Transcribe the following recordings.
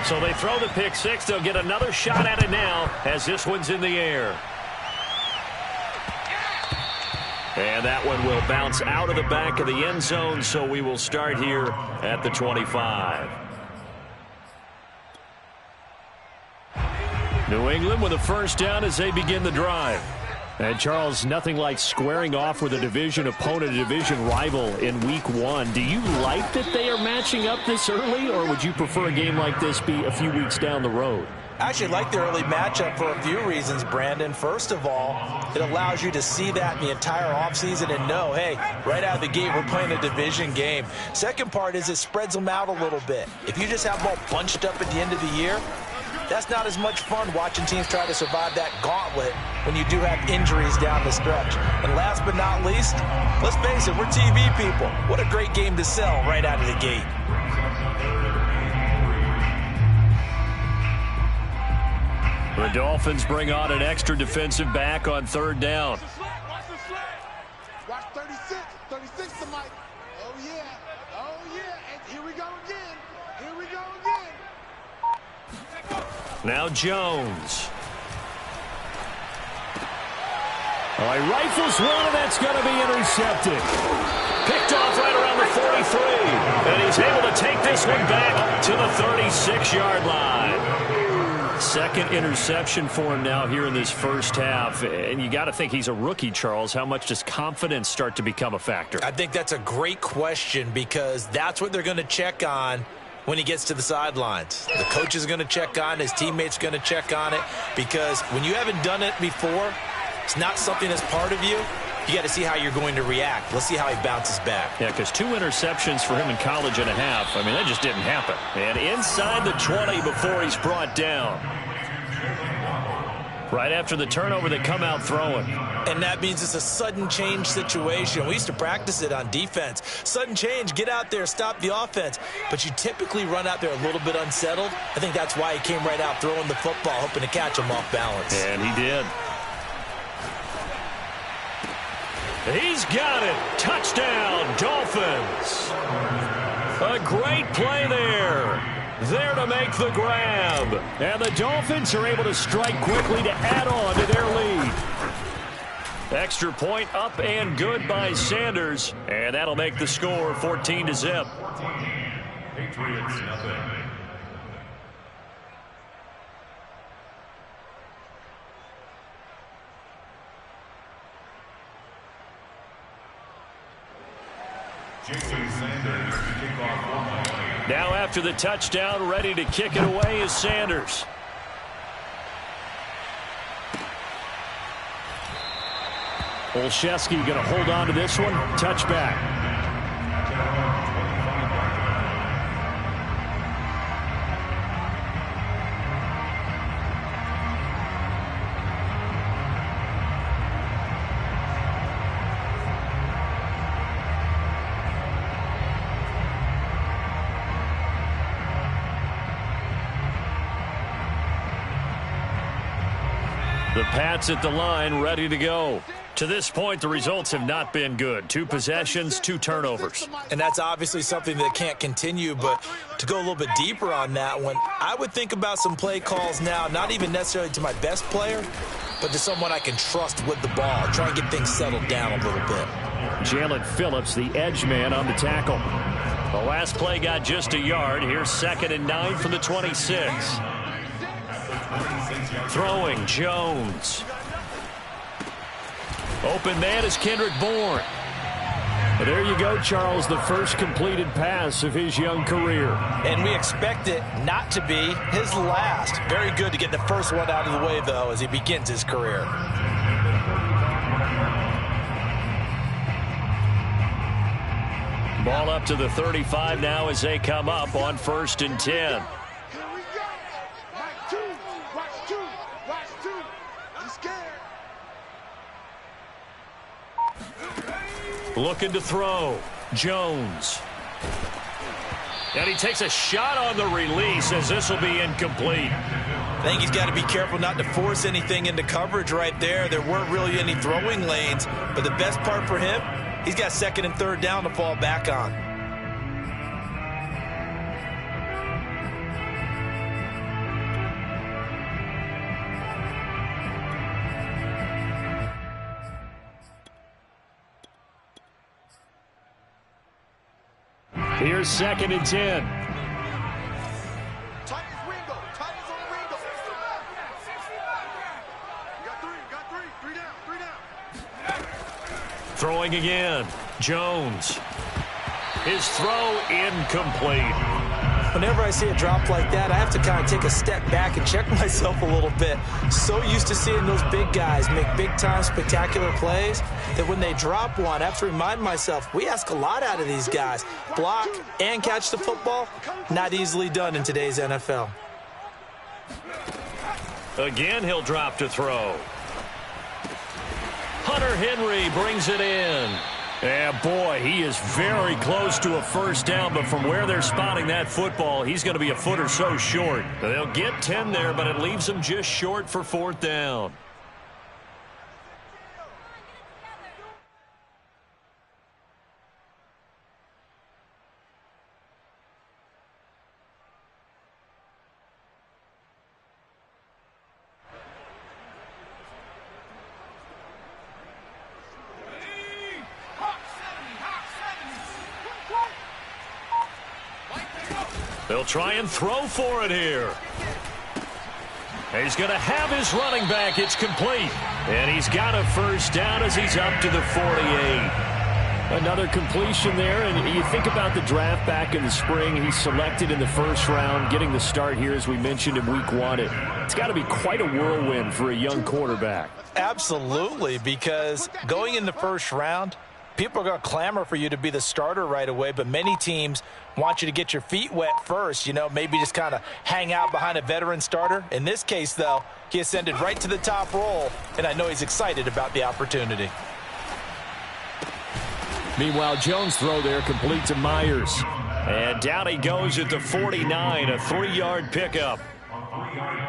So they throw the pick six. They'll get another shot at it now as this one's in the air. And that one will bounce out of the back of the end zone, so we will start here at the 25. New England with a first down as they begin the drive. And, Charles, nothing like squaring off with a division opponent, a division rival in Week 1. Do you like that they are matching up this early, or would you prefer a game like this be a few weeks down the road? I actually like the early matchup for a few reasons, Brandon. First of all, it allows you to see that in the entire offseason and know, hey, right out of the gate, we're playing a division game. Second part is it spreads them out a little bit. If you just have them all bunched up at the end of the year, that's not as much fun watching teams try to survive that gauntlet when you do have injuries down the stretch. And last but not least, let's face it, we're TV people. What a great game to sell right out of the gate. The Dolphins bring on an extra defensive back on third down. Watch 36. 36 to Mike. Oh, yeah. Oh, yeah. And here we go again. Here we go again. Now Jones. Oh, he rifles one, and that's going to be intercepted. Picked off right around the 43. And he's able to take this one back to the 36-yard line. Second interception for him now here in this first half. And you got to think he's a rookie, Charles. How much does confidence start to become a factor? I think that's a great question because that's what they're going to check on when he gets to the sidelines. The coach is going to check on it. His teammates are going to check on it because when you haven't done it before, it's not something that's part of you. You got to see how you're going to react. Let's see how he bounces back. Yeah, because 2 interceptions for him in college and a half. I mean, that just didn't happen. And inside the 20 before he's brought down. Right after the turnover, they come out throwing. And that means it's a sudden change situation. We used to practice it on defense. Sudden change, get out there, stop the offense. But you typically run out there a little bit unsettled. I think that's why he came right out throwing the football, hoping to catch him off balance. And he did. He's got it. Touchdown, Dolphins. A great play there. There to make the grab. And the Dolphins are able to strike quickly to add on to their lead. Extra point up and good by Sanders. And that'll make the score 14-0. Patriots nothing. Now after the touchdown, ready to kick it away is Sanders. Olszewski going to hold on to this one. Touchback. The Pats at the line, ready to go. To this point, the results have not been good. 2 possessions, 2 turnovers. And that's obviously something that can't continue, but to go a little bit deeper on that one, I would think about some play calls now, not even necessarily to my best player, but to someone I can trust with the ball. Try and get things settled down a little bit. Jalen Phillips, the edge man on the tackle. The last play got just a yard. Here's 2nd and 9 from the 26. Throwing, Jones. Open man is Kendrick Bourne. But there you go, Charles, the first completed pass of his young career. And we expect it not to be his last. Very good to get the first one out of the way, though, as he begins his career. Ball up to the 35 now as they come up on 1st and 10. Looking to throw. Jones. And he takes a shot on the release as this will be incomplete. I think he's got to be careful not to force anything into coverage right there. There weren't really any throwing lanes, but the best part for him, he's got 2nd and 3rd down to fall back on. Here's 2nd and 10. Throwing again. Jones. His throw incomplete. Whenever I see a drop like that, I have to kind of take a step back and check myself a little bit. So used to seeing those big guys make big-time spectacular plays that when they drop one, I have to remind myself, we ask a lot out of these guys. Block and catch the football, not easily done in today's NFL. Again, he'll drop to throw. Hunter Henry brings it in. And boy, he is very close to a first down, but from where they're spotting that football, he's going to be a foot or so short. They'll get 10 there, but it leaves them just short for 4th down. They'll try and throw for it here. He's going to have his running back. It's complete. And he's got a first down as he's up to the 48. Another completion there. And you think about the draft back in the spring. He's selected in the first round, getting the start here, as we mentioned, in week 1. It's got to be quite a whirlwind for a young quarterback. Absolutely, because going in the first round, people are going to clamor for you to be the starter right away, but many teams want you to get your feet wet first, maybe just kind of hang out behind a veteran starter. In this case, though, he ascended right to the top roll, and I know he's excited about the opportunity. Meanwhile, Jones' throw there complete to Myers. And down he goes at the 49, a 3-yard pickup.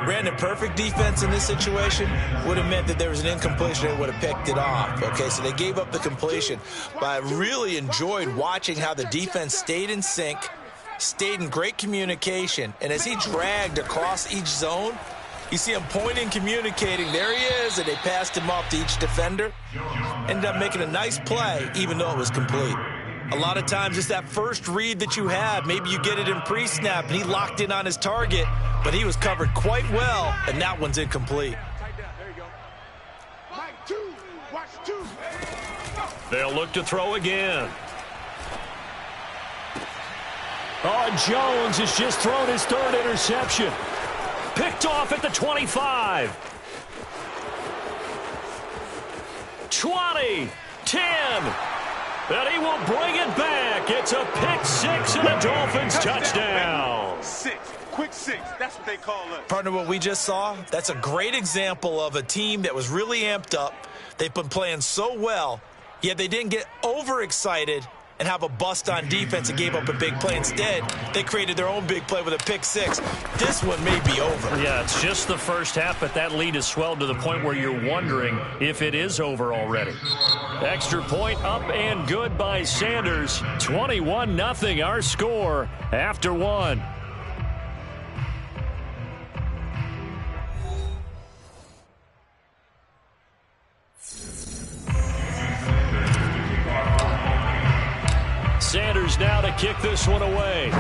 Brandon, perfect defense in this situation would have meant that there was an incompletion. They would have picked it off. Okay, so they gave up the completion. But I really enjoyed watching how the defense stayed in sync, stayed in great communication. And as he dragged across each zone, you see him pointing, communicating. There he is, and they passed him off to each defender. Ended up making a nice play, even though it was complete. A lot of times it's that first read that you have. Maybe you get it in pre-snap, and he locked in on his target, but he was covered quite well, and that one's incomplete. They'll look to throw again. Oh, Jones has just thrown his 3rd interception. Picked off at the 25. 20. 10. And he will bring it back. It's a pick 6 and a Dolphins touchdown. Quick 6. That's what they call it. Partner, what we just saw, that's a great example of a team that was really amped up. They've been playing so well, yet they didn't get overexcited and have a bust on defense and gave up a big play. Instead, they created their own big play with a pick 6. This one may be over. Yeah, it's just the first half, but that lead has swelled to the point where you're wondering if it is over already. Extra point up and good by Sanders. 21-0 our score after 1. Sanders now to kick this one away.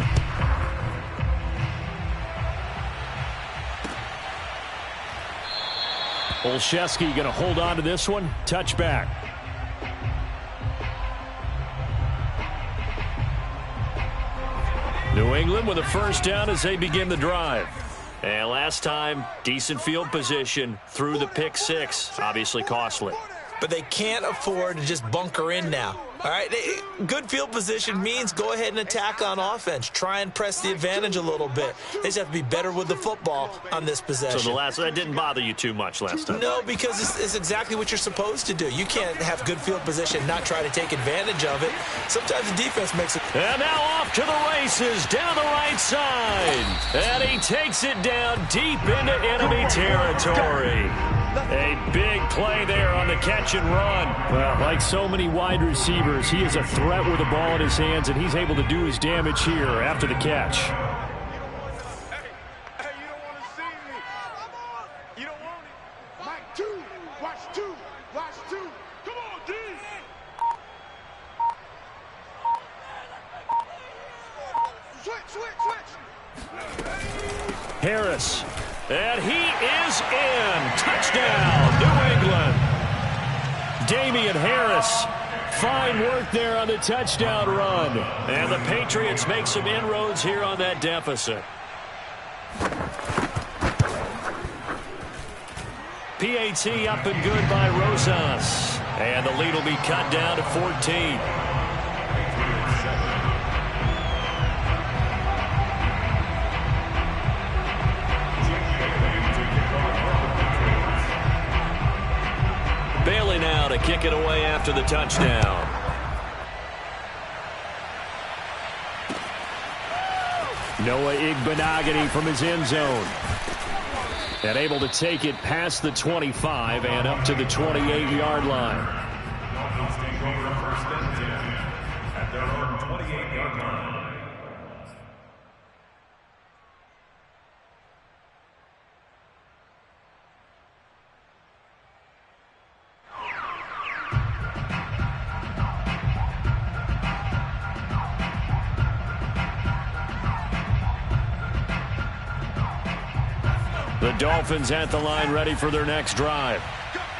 Olszewski going to hold on to this one. Touchback. New England with a first down as they begin the drive. And last time, decent field position through the pick 6. Obviously costly. But they can't afford to just bunker in now. All right, good field position means go ahead and attack on offense. Try and press the advantage a little bit. They just have to be better with the football on this possession. So that didn't bother you too much last time? No, because it's exactly what you're supposed to do. You can't have good field position and not try to take advantage of it. Sometimes the defense makes it. And now off to the races down the right side. And he takes it down deep into enemy territory. A big play there on the catch and run. Well, like so many wide receivers, he is a threat with the ball in his hands, and he's able to do his damage here after the catch. Hey, you don't want to see me. You don't want it. Mike 2. Watch 2. Watch 2. Come on, D. Harris. And he is in. Touchdown, New England. Damian Harris. Fine work there on the touchdown run. And the Patriots make some inroads here on that deficit. PAT up and good by Rosas. And the lead will be cut down to 14. Bailey now to kick it away after the touchdown. Noah Igbenogany from his end zone. And able to take it past the 25 and up to the 28-yard line. Dolphins take over first and 10 at their own 28-yard line. The Dolphins at the line ready for their next drive.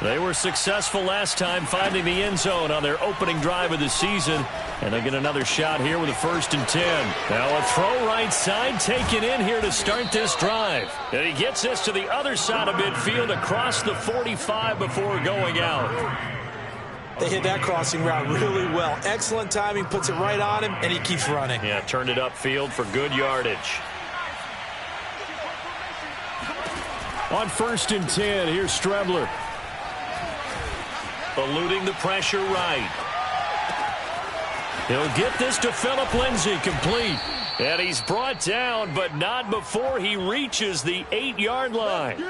They were successful last time finding the end zone on their opening drive of the season. And they get another shot here with a 1st and 10. Now a throw right side taken in here to start this drive. And he gets this to the other side of midfield across the 45 before going out. They hit that crossing route really well. Excellent timing, puts it right on him, and he keeps running. Yeah, turned it upfield for good yardage. On 1st and 10, here's Strebler. Eluding the pressure right. He'll get this to Phillip Lindsay, complete. And he's brought down, but not before he reaches the 8-yard line.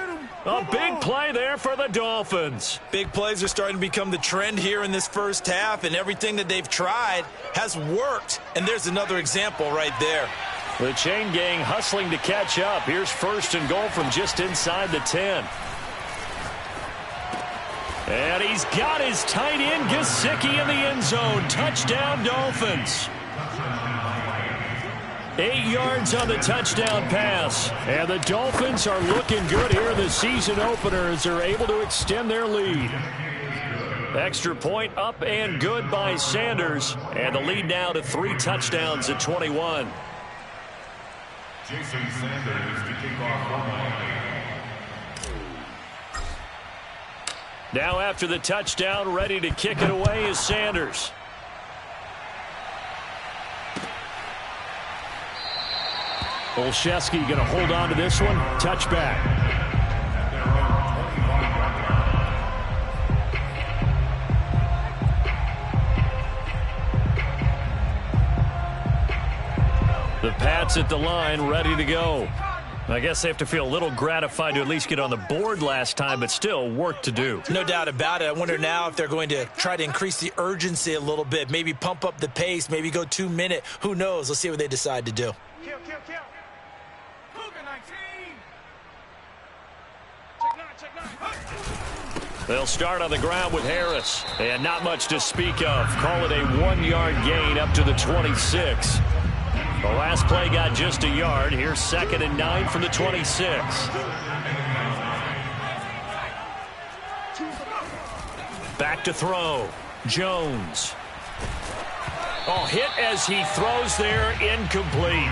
A big play there for the Dolphins. Big plays are starting to become the trend here in this first half, and everything that they've tried has worked. And there's another example right there. The chain gang hustling to catch up. Here's 1st and goal from just inside the 10. And he's got his tight end Gesicki in the end zone. Touchdown, Dolphins. 8 yards on the touchdown pass. And the Dolphins are looking good here in the season opener as they're able to extend their lead. Extra point up and good by Sanders. And the lead now to 3 touchdowns at 21. Jason Sanders to kick off for Miami. Now after the touchdown, ready to kick it away is Sanders. Olszewski going to hold on to this one. Touchback. The Pats at the line, ready to go. I guess they have to feel a little gratified to at least get on the board last time, but still work to do. No doubt about it. I wonder now if they're going to try to increase the urgency a little bit, maybe pump up the pace, maybe go 2-minute. Who knows? Let's see what they decide to do. Kill. They'll start on the ground with Harris. And not much to speak of. Call it a 1-yard gain up to the 26. The last play got just a yard. Here's 2nd and 9 from the 26. Back to throw. Jones. Oh, hit as he throws there, incomplete.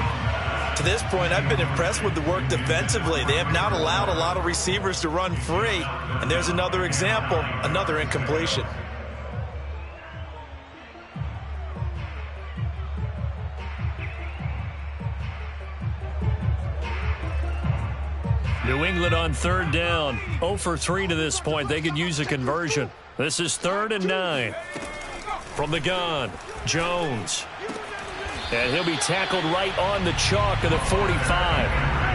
To this point, I've been impressed with the work defensively. They have not allowed a lot of receivers to run free. And there's another example, another incompletion. New England on 3rd down. 0 for 3 to this point. They could use a conversion. This is 3rd and 9. From the gun, Jones. And he'll be tackled right on the chalk of the 45.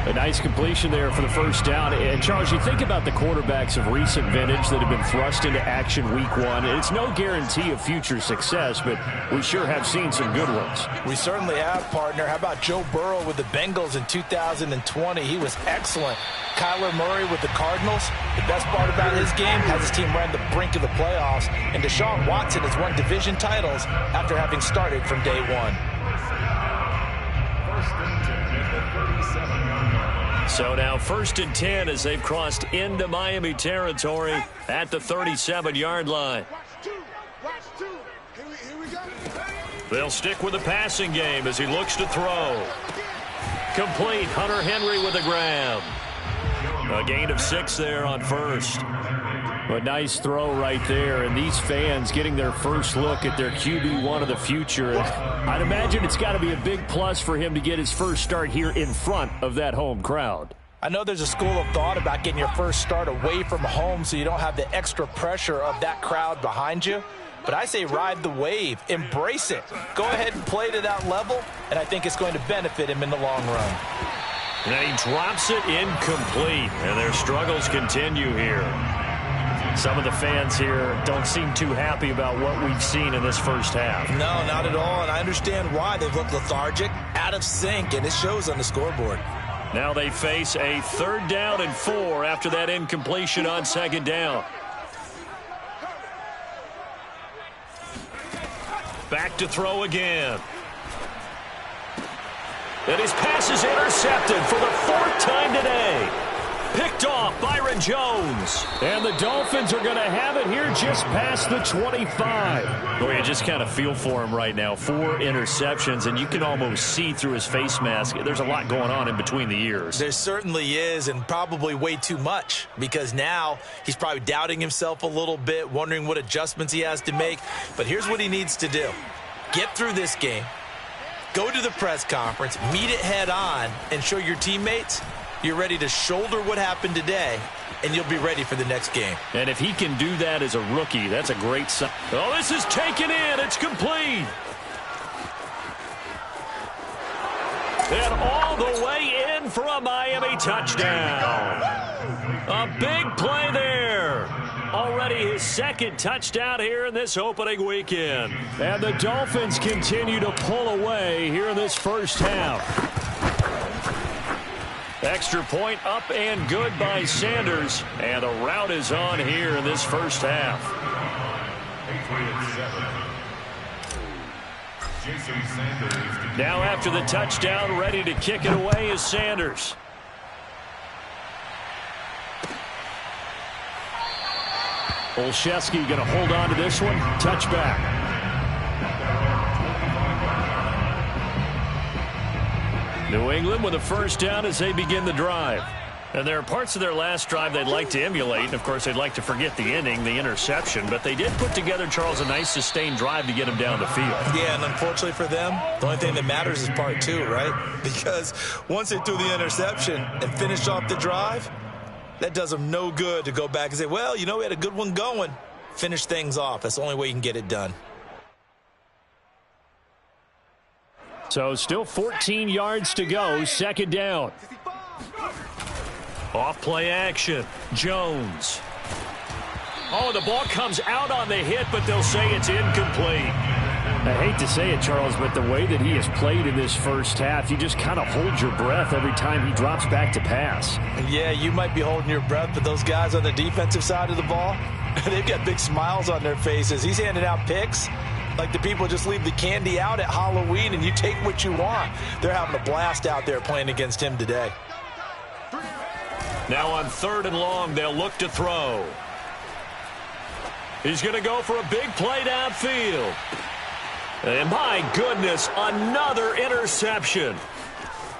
A nice completion there for the 1st down. And, Charles, you think about the quarterbacks of recent vintage that have been thrust into action week 1. It's no guarantee of future success, but we sure have seen some good ones. We certainly have, partner. How about Joe Burrow with the Bengals in 2020? He was excellent. Kyler Murray with the Cardinals. The best part about his game has his team right on the brink of the playoffs. And Deshaun Watson has won division titles after having started from day 1. 1st and 10 at the 37-yard line. So now 1st and 10 as they've crossed into Miami territory at the 37-yard line. Watch two. Here we go. They'll stick with the passing game as he looks to throw. Complete. Hunter Henry with a grab. A gain of 6 there on first. A nice throw right there, and these fans getting their first look at their QB1 of the future. And I'd imagine it's got to be a big plus for him to get his first start here in front of that home crowd. I know there's a school of thought about getting your first start away from home so you don't have the extra pressure of that crowd behind you. But I say ride the wave. Embrace it. Go ahead and play to that level, and I think it's going to benefit him in the long run. And he drops it incomplete, and their struggles continue here. Some of the fans here don't seem too happy about what we've seen in this first half. No, not at all, and I understand why. They've looked lethargic, out of sync, and it shows on the scoreboard. Now they face a 3rd down and 4 after that incompletion on 2nd down. Back to throw again. And his pass is intercepted for the 4th time today. Picked off Byron Jones. And the Dolphins are going to have it here just past the 25. Boy, you just kind of feel for him right now. 4 interceptions, and you can almost see through his face mask. There's a lot going on in between the ears. There certainly is, and probably way too much, because now he's probably doubting himself a little bit, wondering what adjustments he has to make. But here's what he needs to do. Get through this game, go to the press conference, meet it head on, and show your teammates you're ready to shoulder what happened today, and you'll be ready for the next game. And if he can do that as a rookie, that's a great sign. Oh, this is taken in. It's complete. And all the way in for a Miami touchdown. A big play there. Already his 2nd touchdown here in this opening weekend. And the Dolphins continue to pull away here in this first half. Extra point up and good by Sanders. And the route is on here in this first half. Now after the touchdown, ready to kick it away is Sanders. Olszewski going to hold on to this one. Touchback. New England with a 1st down as they begin the drive. And there are parts of their last drive they'd like to emulate. And, of course, they'd like to forget the ending, the interception. But they did put together, Charles, a nice sustained drive to get him down the field. Yeah, and unfortunately for them, the only thing that matters is part 2, right? Because once they threw the interception and finished off the drive, that does them no good to go back and say, well, you know, we had a good one going. Finish things off. That's the only way you can get it done. So still 14 yards to go. 2nd down. Off play action. Jones. Oh, the ball comes out on the hit, but they'll say it's incomplete. I hate to say it, Charles, but the way that he has played in this first half, you just kind of hold your breath every time he drops back to pass. Yeah, you might be holding your breath, but those guys on the defensive side of the ball, they've got big smiles on their faces. He's handing out picks like the people just leave the candy out at Halloween and you take what you want. They're having a blast out there playing against him today. Now on 3rd and long, they'll look to throw. He's going to go for a big play downfield. And my goodness, another interception.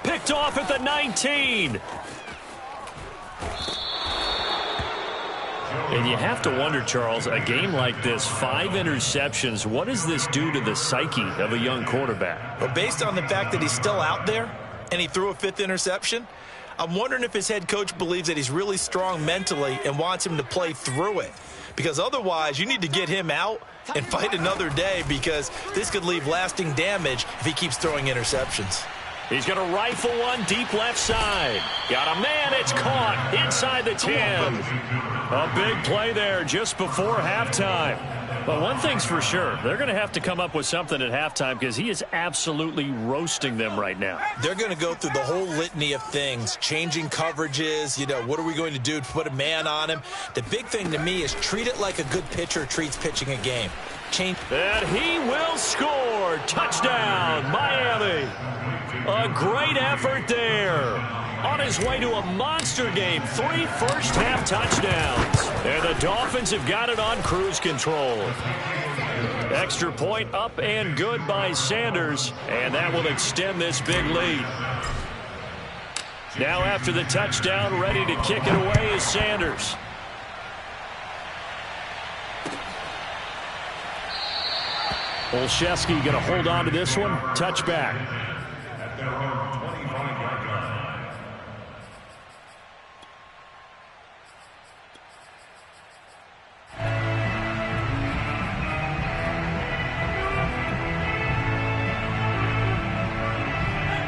Picked off at the 19. And you have to wonder, Charles, a game like this, 5 interceptions, what does this do to the psyche of a young quarterback? Well, based on the fact that he's still out there and he threw a 5th interception, I'm wondering if his head coach believes that he's really strong mentally and wants him to play through it. Because otherwise, you need to get him out and fight another day, because this could leave lasting damage if he keeps throwing interceptions. He's going to rifle one deep left side. Got a man. It's caught inside the 10. A big play there just before halftime. But one thing's for sure, they're going to have to come up with something at halftime, because he is absolutely roasting them right now. They're going to go through the whole litany of things, changing coverages, what are we going to do to put a man on him? The big thing to me is treat it like a good pitcher treats pitching a game. And he will score. Touchdown, Miami. A great effort there. On on his way to a monster game. 3 first-half touchdowns. And the Dolphins have got it on cruise control. Extra point up and good by Sanders. And that will extend this big lead. Now after the touchdown, ready to kick it away is Sanders. Olszewski going to hold on to this one. Touchback. At their own 25-yard line.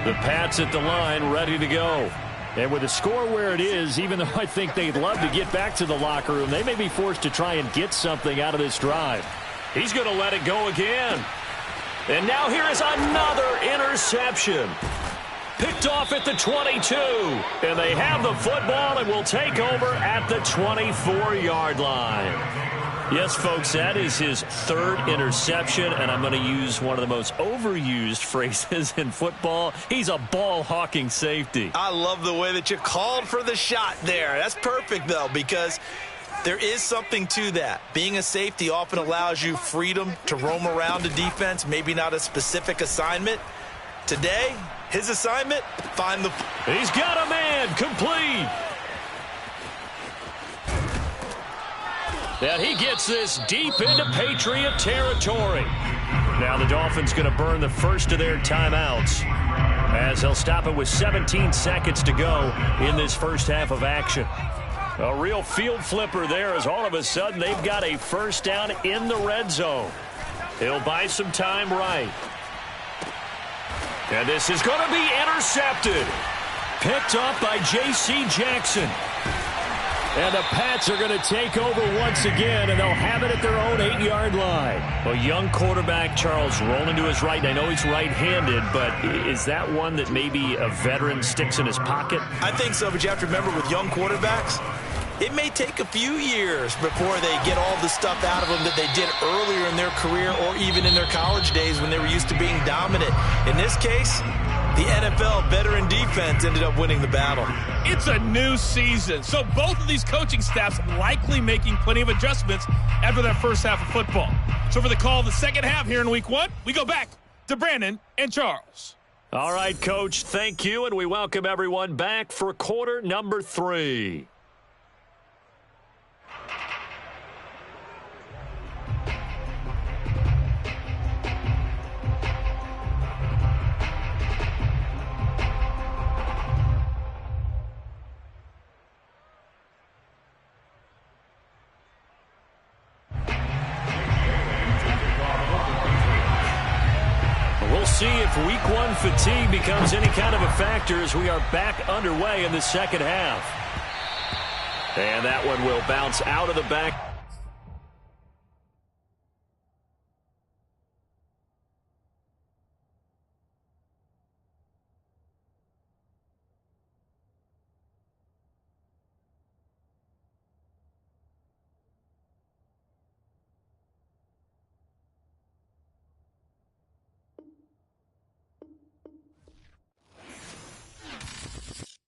The Pats at the line, ready to go. And with the score where it is, even though I think they'd love to get back to the locker room, they may be forced to try and get something out of this drive. He's going to let it go again. And now here is another interception. Picked off at the 22. And they have the football and will take over at the 24-yard line. Yes, folks, that is his 3rd interception, and I'm going to use one of the most overused phrases in football. He's a ball-hawking safety. I love the way that you called for the shot there. That's perfect, though, because there is something to that. Being a safety often allows you freedom to roam around a defense, maybe not a specific assignment. Today, his assignment, find the... He's got a man, complete. And he gets this deep into Patriot territory. Now the Dolphins going to burn the first of their timeouts as they'll stop it with 17 seconds to go in this first half of action. A real field flipper there as all of a sudden they've got a first down in the red zone. He'll buy some time right. And this is going to be intercepted. Picked up by J.C. Jackson. And the Pats are going to take over once again, and they'll have it at their own 8-yard line. A young quarterback, Charles, rolling to his right. And I know he's right-handed, but is that one that maybe a veteran sticks in his pocket? I think so, but you have to remember with young quarterbacks, it may take a few years before they get all the stuff out of them that they did earlier in their career or even in their college days when they were used to being dominant. In this case, the NFL veteran defense ended up winning the battle. It's a new season, so both of these coaching staffs likely making plenty of adjustments after that first half of football. So for the call of the second half here in week 1, we go back to Brandon and Charles. All right, Coach, thank you, and we welcome everyone back for quarter number 3. We'll see if week 1 fatigue becomes any kind of a factor as we are back underway in the second half. And that one will bounce out of the back.